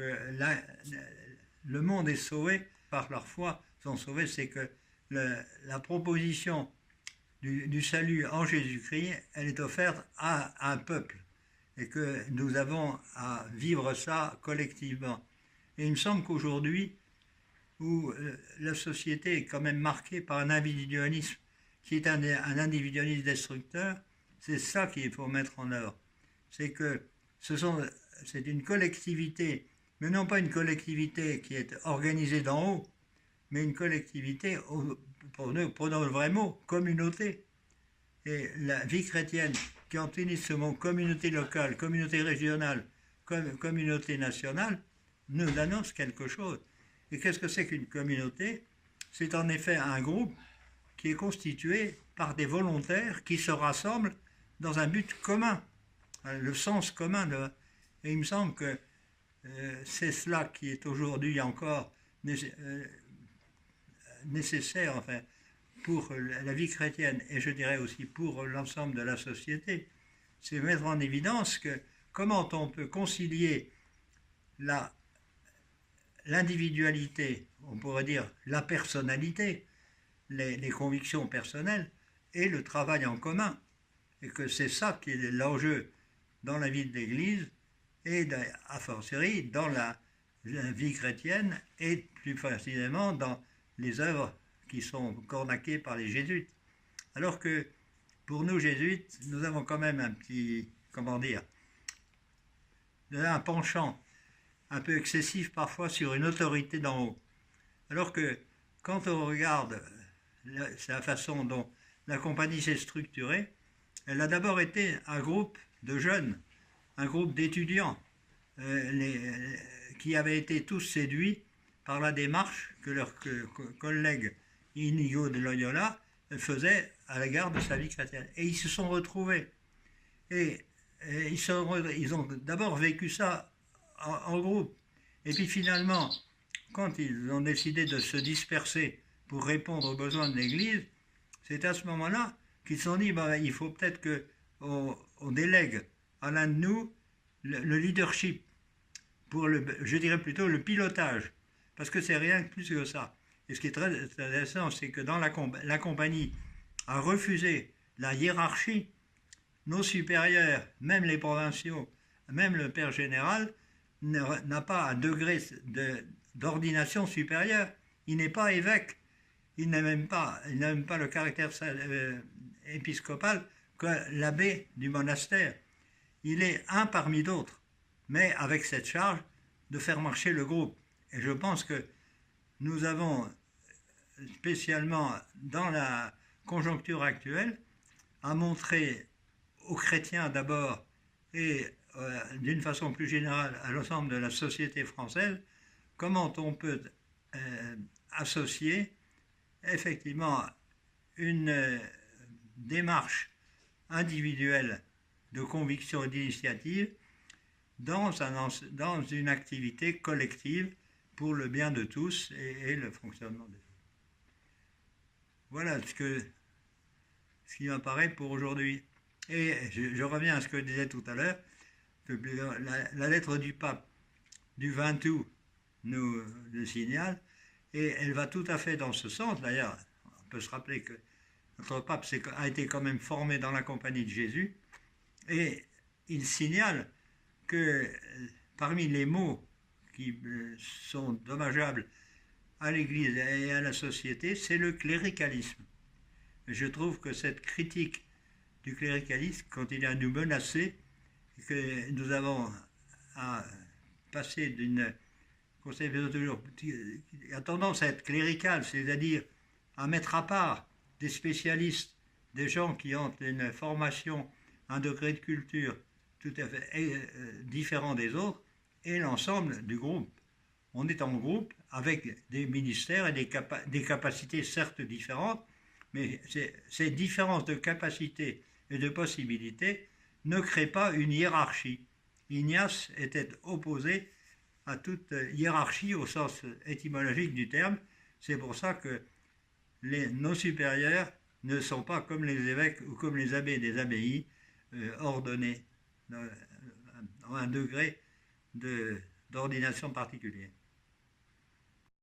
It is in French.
que le monde est sauvé par leur foi, sont sauvés, c'est que la proposition du salut en Jésus-Christ, elle est offerte à un peuple et que nous avons à vivre ça collectivement. Et il me semble qu'aujourd'hui, où la société est quand même marquée par un individualisme qui est un individualisme destructeur, c'est ça qu'il faut mettre en œuvre. C'est que c'est une collectivité, mais non pas une collectivité qui est organisée d'en haut, mais une collectivité, prenons le vrai mot, communauté. Et la vie chrétienne, qui utilise ce mot communauté locale, communauté régionale, communauté nationale, nous annonce quelque chose. Et qu'est-ce que c'est qu'une communauté? C'est en effet un groupe qui est constitué par des volontaires qui se rassemblent dans un but commun, le sens commun. Et il me semble que c'est cela qui est aujourd'hui encore nécessaire, enfin, pour la vie chrétienne, et je dirais aussi pour l'ensemble de la société. C'est mettre en évidence que comment on peut concilier l'individualité, on pourrait dire la personnalité, les convictions personnelles, et le travail en commun. Et que c'est ça qui est l'enjeu dans la vie de l'Église, et a fortiori dans la vie chrétienne, et plus précisément dans les œuvres qui sont cornaquées par les jésuites. Alors que pour nous jésuites, nous avons quand même un petit, comment dire, un penchant un peu excessif parfois sur une autorité d'en haut. Alors que quand on regarde la façon dont la compagnie s'est structurée, elle a d'abord été un groupe de jeunes, un groupe d'étudiants qui avaient été tous séduits par la démarche que leur collègue Inigo de Loyola faisait à l'égard de sa vie chrétienne. Et ils se sont retrouvés. Et ils ont d'abord vécu ça en groupe. Et puis finalement, quand ils ont décidé de se disperser pour répondre aux besoins de l'Église, c'est à ce moment-là qu'ils se sont dit, il faut peut-être qu'on délègue à l'un de nous le leadership, je dirais plutôt le pilotage, parce que c'est rien de plus que ça. Et ce qui est très intéressant, c'est que dans la compagnie a refusé la hiérarchie, nos supérieurs, même les provinciaux, même le père général, n'a pas un degré d'ordination supérieure. Il n'est pas évêque. Il n'a même pas le caractère épiscopal que l'abbé du monastère. Il est un parmi d'autres, mais avec cette charge de faire marcher le groupe. Et je pense que nous avons, spécialement dans la conjoncture actuelle, à montrer aux chrétiens d'abord et d'une façon plus générale à l'ensemble de la société française comment on peut associer effectivement une démarche individuelle de conviction et d'initiative dans une activité collective pour le bien de tous et le fonctionnement des autres. Voilà ce qui m'apparaît pour aujourd'hui. Et je reviens à ce que je disais tout à l'heure, que la lettre du pape du 20 août nous le signale, et elle va tout à fait dans ce sens. D'ailleurs, on peut se rappeler que notre pape a été quand même formé dans la compagnie de Jésus, et il signale que parmi les mots qui sont dommageables à l'Église et à la société, c'est le cléricalisme. Et je trouve que cette critique du cléricalisme continue à nous menacer, et que nous avons à passer d'une conception toujours qui a tendance à être cléricale, c'est-à-dire à mettre à part des spécialistes, des gens qui ont une formation, un degré de culture tout à fait différent des autres, et l'ensemble du groupe. On est en groupe avec des ministères et des capacités certes différentes, mais ces différences de capacités et de possibilités ne créent pas une hiérarchie. Ignace était opposé à toute hiérarchie au sens étymologique du terme. C'est pour ça que nos supérieurs ne sont pas comme les évêques ou comme les abbés des abbayes ordonnés dans un degré d'ordination particulier.